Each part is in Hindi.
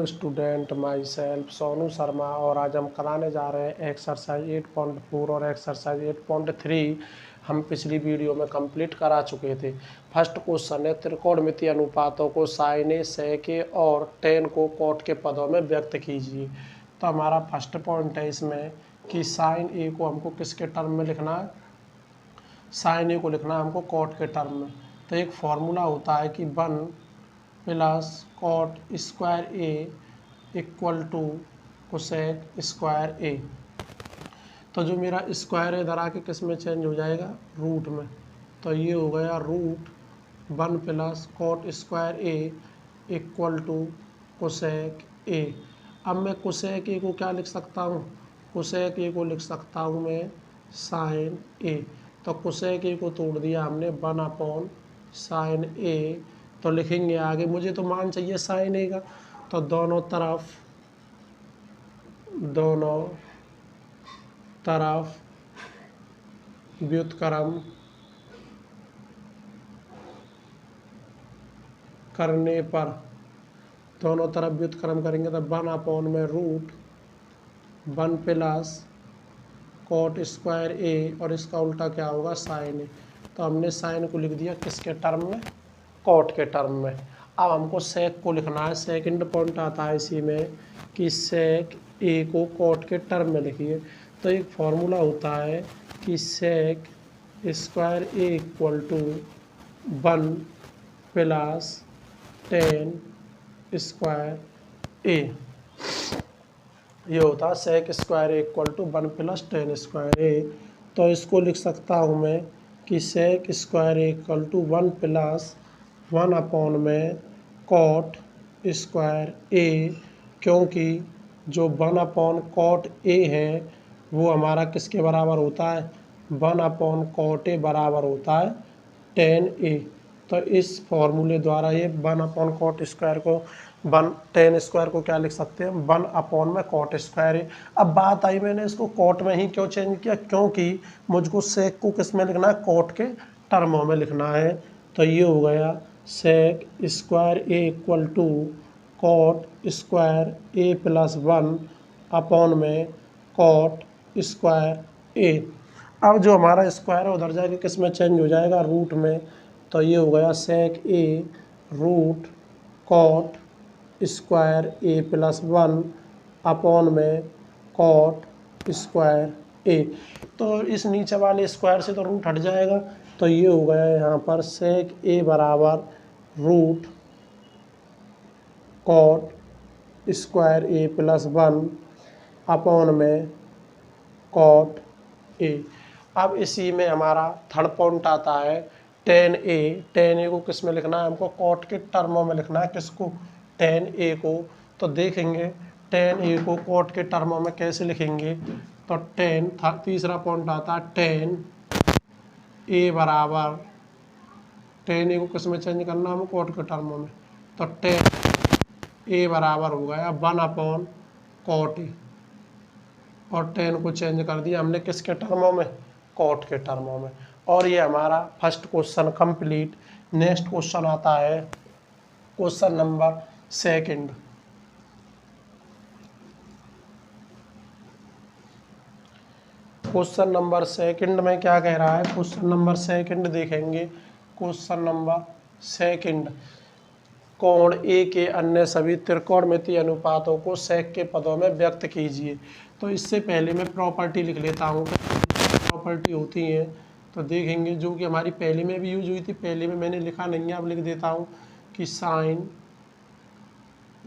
Student my self Sonu Sharma और आज हम कराने जा रहे हैं एक्सरसाइज 8.4 और एक्सरसाइज 8.3। हम पिछली वीडियो में कंप्लीट करा चुके थे। फर्स्ट क्वेश्चन है त्रिकोणमितीय अनुपातों को साइन ए, सेक ए और टेन को कॉट के पदों में व्यक्त कीजिए। तो हमारा फर्स्ट पॉइंट है इसमें कि साइन ए को हमको किसके टर्म में लिखना है, साइन ए को लिखना है हमको कॉट के टर्म में। तो एक फॉर्मूला होता है कि 1 plus cot square A equal to cosec square A. तो जो मेरा स्क्वायर है इधर आके किस में चेंज हो जाएगा, रूट में। तो ये हो गया root 1 plus cot square A equal to cosec A. अब मैं कोसेक ए को क्या लिख सकता हूँ, कोसेक ए को लिख सकता हूँ मैं साइन ए। तो कोसेक ए को तोड़ दिया हमने 1 साइन ए। तो लिखेंगे आगे, मुझे तो मान चाहिए साइन ए का, तो दोनों तरफ व्युत्क्रम करने पर, दोनों तरफ व्युत्क्रम करेंगे तो 1 में रूट 1 प्लस कॉट स्क्वायर ए और इसका उल्टा क्या होगा साइन ए। तो हमने साइन को लिख दिया किसके टर्म में, कॉट के टर्म में। अब हमको सेक को लिखना है। सेकंड पॉइंट आता है इसी में कि सेक ए को कॉट के टर्म में लिखिए। तो एक फॉर्मूला होता है कि sec square A equal to 1 plus tan square A. ये होता है sec square A equal to 1 plus tan square A. तो इसको लिख सकता हूँ मैं कि sec square A equal to 1 plus 1 में कॉट स्क्वायर ए, क्योंकि जो 1 कॉट ए है वो हमारा किसके बराबर होता है, 1 कॉट ए बराबर होता है टेन ए। तो इस फॉर्मूले द्वारा ये 1 कॉट स्क्वायर को 1 टेन स्क्वायर को क्या लिख सकते हैं, 1 में कॉट स्क्वायर ए। अब बात आई मैंने इसको कॉट में ही क्यों चेंज किया, क्योंकि मुझको सेक को किस में लिखना है, कॉट के टर्मों में लिखना है। तो ये हो गया sec square A equal to cot square A plus 1 में कॉट स्क्वायर ए। अब जो हमारा स्क्वायर है उधर जाके किस में चेंज हो जाएगा, रूट में। तो ये हो गया सेक ए root cot square A plus 1 में कॉट स्क्वायर ए। तो इस नीचे वाले स्क्वायर से तो रूट हट जाएगा। तो ये हो गया यहाँ पर सेक ए बराबर root cot square A plus 1 में कॉट ए। अब इसी में हमारा थर्ड पॉइंट आता है टेन ए। टेन ए को किस में लिखना है, हमको कॉट के टर्मों में लिखना है। किसको, टेन ए को। तो देखेंगे टेन ए को कॉट के टर्मों में कैसे लिखेंगे। तो तीसरा पॉइंट आता है टेन ए बराबर, टेन ए को किस में चेंज करना है, कॉट के टर्मों में। तो टेन ए बराबर हो गया 1 कॉट ए, और टेन को चेंज कर दिया हमने किसके टर्मों में, कॉट के टर्मों में। और ये हमारा first question complete. Next question आता है question number second. Question number second में क्या कह रहा है, क्वेश्चन नंबर सेकंड देखेंगे। क्वेश्चन नंबर सेकंड, कोण ए के अन्य सभी त्रिकोणमितीय अनुपातों को सेक के पदों में व्यक्त कीजिए। तो इससे पहले मैं प्रॉपर्टी लिख लेता हूँ। प्रॉपर्टी होती है तो देखेंगे, जो कि हमारी पहले में भी यूज हुई थी, पहले में मैंने लिखा नहीं है, अब लिख देता हूँ कि sine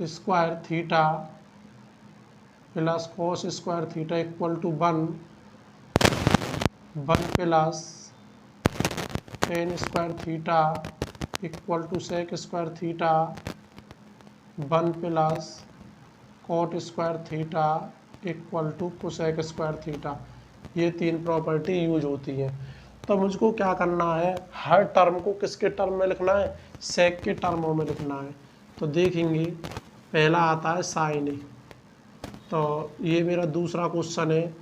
square theta plus cos square theta equal to 1 plus tan square theta equal to sec square theta 1 plus cot square theta equal to cosec square theta. ये तीन प्रॉपर्टी यूज होती हैं। तो मुझको क्या करना है, हर टर्म को किसके टर्म में लिखना है, सेक के टर्मों में लिखना है। तो देखेंगे पहला आता है साइन ए। तो ये मेरा दूसरा क्वेश्चन है,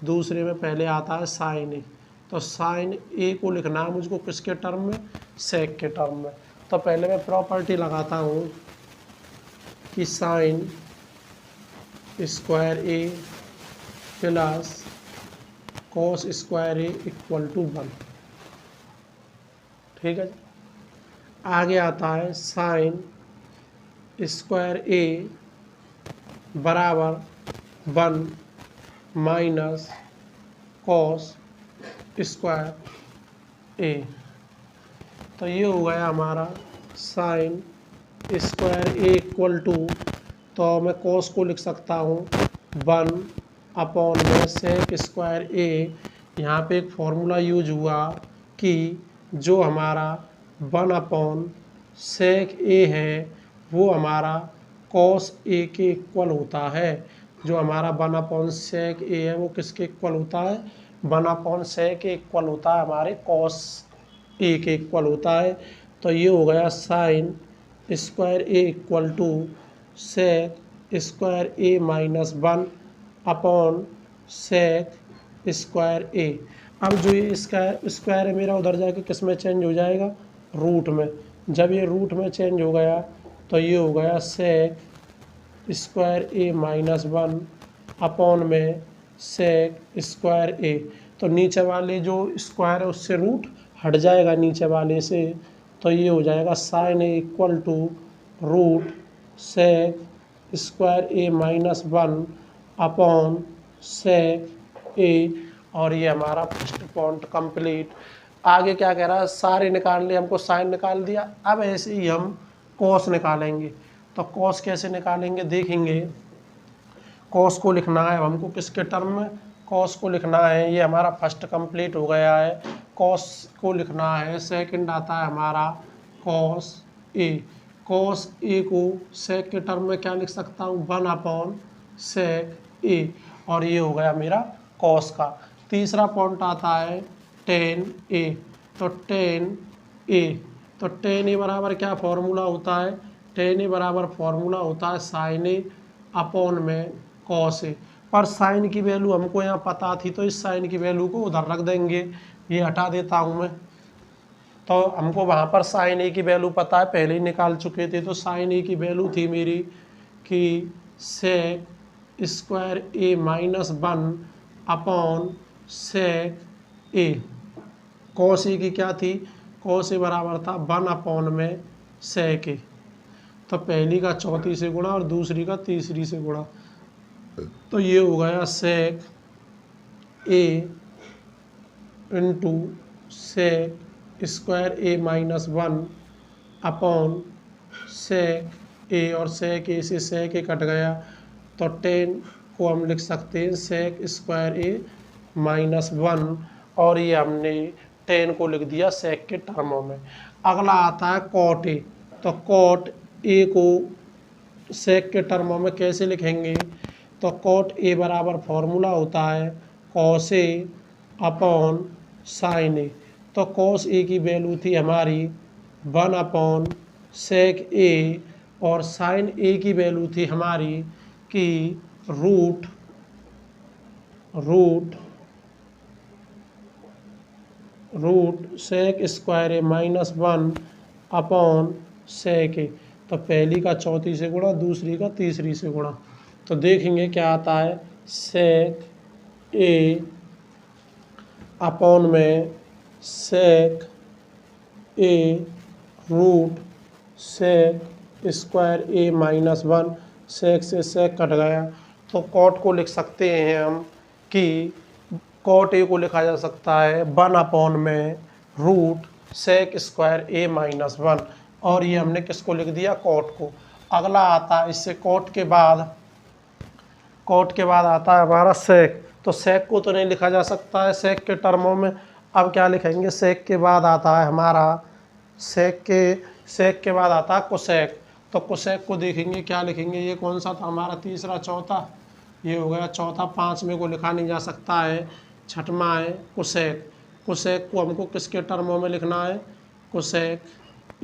दूसरे में पहले आता है साइन ए। तो साइन ए को लिखना है मुझको किसके टर्म में, सेक के टर्म में। तो पहले मैं प्रॉपर्टी लगाता हूँ कि sine square A plus cos square A equal to 1। ठीक है जी। आगे आता है साइन स्क्वायर ए बराबर 1 माइनस कॉस स्क्वायर ए। तो ये हो गया हमारा sine square A equal to, तो मैं कॉस को लिख सकता हूँ 1 अपॉन में सेक स्क्वायर ए। यहाँ पे एक फॉर्मूला यूज हुआ कि जो हमारा 1 अपॉन सेक ए है वो हमारा कॉस ए के इक्वल होता है। जो हमारा 1 अपॉन सेक ए है वो किसके इक्वल होता है? 1 अपॉन सेक के इक्वल होता है, हमारे कॉस ए के इक्वल होता है। तो ये हो गया sine square A equal to sec square A minus 1 upon sec square A. अब जो ये स्क्वायर है मेरा उधर जाके किस में चेंज हो जाएगा? रूट में। जब ये रूट में चेंज हो गया तो ये हो गया sec square A minus 1 upon में सेक स्क्वायर ए। तो नीचे वाले जो स्क्वायर है उससे रूट हट जाएगा नीचे वाले से, तो ये हो जाएगा sine A equal to root sec square A minus 1 upon sec A. और ये हमारा फर्स्ट पॉइंट कंप्लीट। आगे क्या कह रहा है? सारे निकाल लिए, हमको साइन निकाल दिया। अब ऐसे ही हम कॉस निकालेंगे। तो कॉस कैसे निकालेंगे देखेंगे। कॉस को लिखना है हमको किसके टर्म में? कॉस को लिखना है, ये हमारा फर्स्ट कंप्लीट हो गया है। कॉस को लिखना है, सेकंड आता है हमारा कॉस ए। कॉस ए को सेक के टर्म में क्या लिख सकता हूँ? 1 अपॉन सेक ए। और ये हो गया मेरा कॉस का। तीसरा पॉइंट आता है टेन ए। तो टेन ए, तो टेन ए बराबर क्या फॉर्मूला होता है? टेन ए बराबर फॉर्मूला होता है साइन ए अपॉन में कॉस ए। पर साइन की वैल्यू हमको यहाँ पता थी, तो इस साइन की वैल्यू को उधर रख देंगे। ये हटा देता हूँ मैं। तो हमको वहाँ पर साइन ए की वैल्यू पता है, पहले ही निकाल चुके थे। तो साइन ए की वैल्यू थी मेरी कि sec square A minus 1 upon sec A. Cos A की क्या थी? कॉस ए बराबर था 1 अपॉन में सेक ए। तो पहली का चौथी से गुणा और दूसरी का तीसरी से गुणा। तो ये हो गया सेक ए into sec square A minus 1 upon sec A. और सेक ए से सेक ए कट गया, तो 10 को हम लिख सकते हैं सेक स्क्वायर ए माइनस 1। और ये हमने 10 को लिख दिया सेक के टर्मों में। अगला आता है कॉट ए। तो कॉट ए को सेक के टर्मों में कैसे लिखेंगे? तो कॉट ए बराबर फॉर्मूला होता है कॉस ए अपॉन साइन ए। तो कॉस ए की वैल्यू थी हमारी 1 अपॉन सेक ए, और साइन ए की वैल्यू थी हमारी कि root sec square A minus 1 upon sec ए। तो पहली का चौथी से गुणा, दूसरी का तीसरी से गुणा। तो देखेंगे क्या आता है। सेक ए अपॉन में सेक ए root sec square A minus 1। सेक से सेक कट गया, तो कॉट को लिख सकते हैं हम कि कॉट ए को लिखा जा सकता है 1 अपॉन में root sec square A minus 1। और ये हमने किसको लिख दिया? कॉट को। अगला आता है इससे कॉट के बाद आता है हमारा सेक। तो सेक को तो नहीं लिखा जा सकता है सेक के टर्मों में। अब क्या लिखेंगे? सेक के बाद आता है हमारा सेक के बाद आता है कोसेक। तो कोसेक को देखेंगे क्या लिखेंगे? ये कौन सा था हमारा? तीसरा, चौथा। ये हो गया चौथा। 5वें को लिखा नहीं जा सकता है, छठवां है कोसेक। कोसेक को हमको किसके टर्मों में लिखना है? कोसेक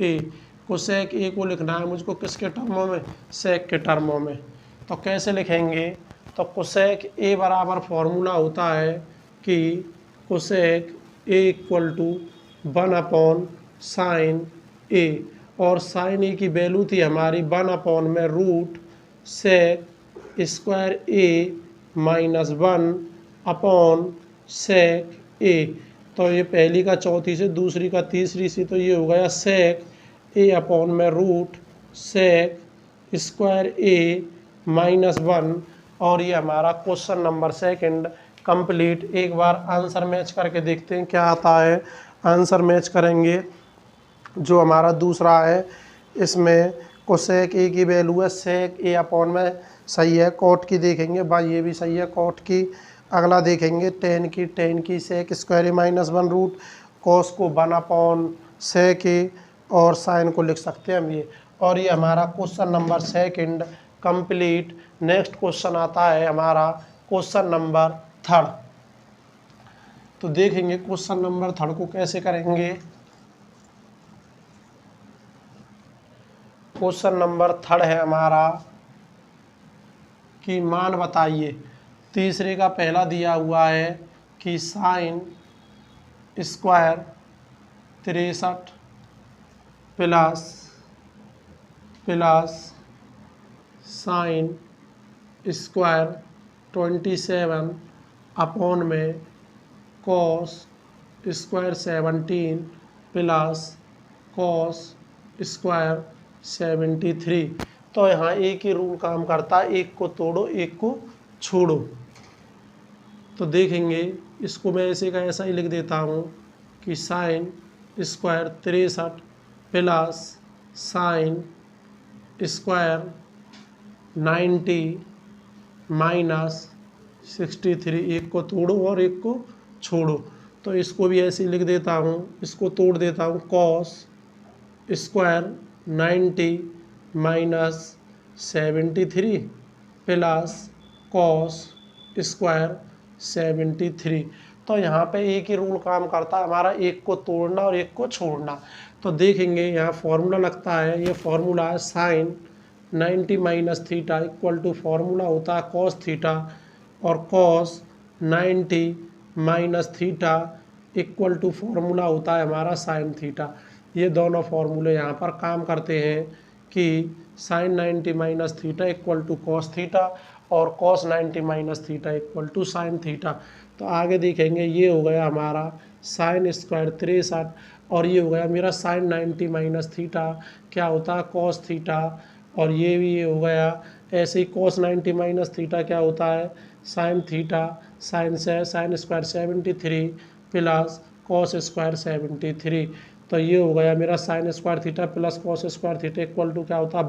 ए। कोसेक ए को लिखना है मुझको किसके टर्मों में? सेक के टर्मों में। तो कैसे लिखेंगे? तो कोसेक ए बराबर फॉर्मूला होता है कि cosec A equal to 1 upon sine A. और साइन ए की वैल्यू थी हमारी 1 अपॉन में root sec square A minus 1 upon sec ए। तो ये पहली का चौथी से, दूसरी का तीसरी से, तो ये हो गया सेक ए अपॉन में root sec square A minus 1। और ये हमारा क्वेश्चन नंबर सेकंड कंप्लीट। एक बार आंसर मैच करके देखते हैं क्या आता है। आंसर मैच करेंगे। जो हमारा दूसरा है इसमें कोसेक ए की वैल्यू है सेक ए अपॉन में सही है। कॉट की देखेंगे भाई, ये भी सही है कॉट की। अगला देखेंगे टेन की सेक square A minus 1 root cos को 1 अपॉन सेक ए और साइन को लिख सकते हैं हम ये। और ये हमारा question number second complete. Next question आता है हमारा क्वेश्चन नंबर थर्ड। तो देखेंगे क्वेश्चन नंबर थर्ड को कैसे करेंगे। क्वेश्चन नंबर थर्ड है हमारा कि मान बताइए। तीसरे का पहला दिया हुआ है कि sine square 63 plus sine square 27 upon में cos square 17 plus cos square 73। तो यहाँ एक ही रूल काम करता है, एक को तोड़ो एक को छोड़ो। तो देखेंगे इसको मैं ऐसे का ऐसा ही लिख देता हूँ कि sine square 63 plus sine square 90 minus 63। एक को तोड़ो और एक को छोड़ो। तो इसको भी ऐसे ही लिख देता हूँ, इसको तोड़ देता हूँ। Cos square 90 minus 73 plus cos square 73। तो यहाँ पे एक ही रूल काम करता है हमारा, एक को तोड़ना और एक को छोड़ना। तो देखेंगे यहाँ फॉर्मूला लगता है, ये फॉर्मूला है sine 90 minus theta equal to formula होता है कॉस थीटा, और cos 90 minus theta equal to formula होता है हमारा साइन थीटा। ये दोनों फॉर्मूले यहाँ पर काम करते हैं कि sine 90 minus theta equal to cos theta और cos 90 minus theta equal to sine theta. तो आगे देखेंगे ये हो गया हमारा साइन स्क्वायर 63 और ये हो गया मेरा साइन 90 माइनस थीटा क्या होता है कॉस थीटा, और ये भी ये हो गया ऐसे ही कॉस 90 माइनस थीटा क्या होता है sine theta, sine square 73 plus cos square 73। तो ये हो गया मेरा sine square theta plus cos square theta equal to क्या होता है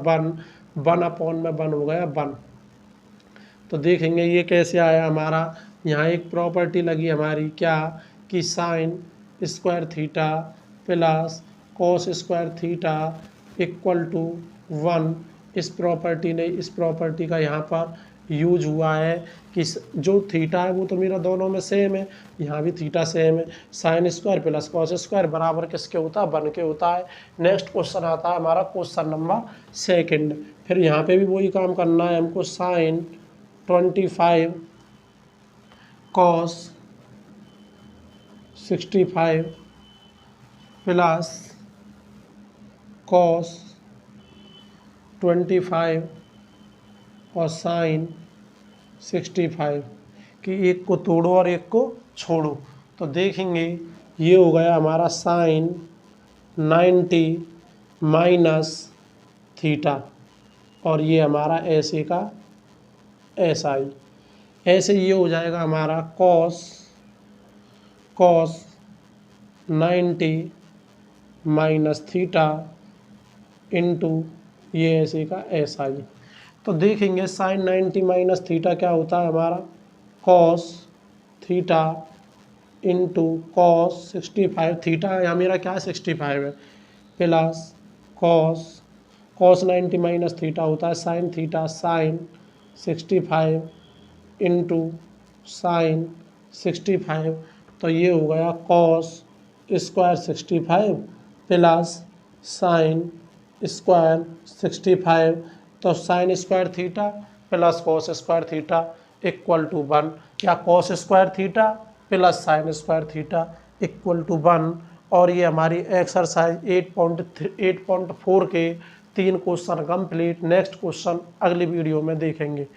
1 अपॉन में 1 हो गया 1। तो देखेंगे ये कैसे आया हमारा। यहाँ एक प्रॉपर्टी लगी हमारी क्या कि sine square theta plus cos square theta equal to 1। इस प्रॉपर्टी का यहाँ पर यूज हुआ है कि जो थीटा है वो तो मेरा दोनों में सेम है, यहाँ भी थीटा सेम है। Sine square plus cos square बराबर किसके होता है 1 के होता है। नेक्स्ट क्वेश्चन आता है हमारा क्वेश्चन नंबर सेकंड। फिर यहाँ पे भी वही काम करना है हमको। साइन 25 कॉस 65 प्लस कॉस 25 और साइन 65 कि एक को तोड़ो और एक को छोड़ो। तो देखेंगे ये हो गया हमारा साइन 90 माइनस थीटा और ये हमारा ऐसे का ऐसा ही। ऐसे ये हो जाएगा हमारा कॉस 90 माइनस थीटा इंटू ये ऐसे का ऐसा ही। तो देखेंगे साइन 90 माइनस थीटा क्या होता है हमारा cos theta into cos 65 theta यहाँ मेरा क्या 65 है प्लस कॉस 90 माइनस थीटा होता है sine theta sine 65 into sine 65। तो ये हो गया cos square 65 plus sine square 65। तो sine square theta plus cos square theta equal to 1 या cos square theta plus sine square theta equal to 1। और ये हमारी एक्सरसाइज 8.4 के 3 क्वेश्चन कंप्लीट। नेक्स्ट क्वेश्चन अगली वीडियो में देखेंगे।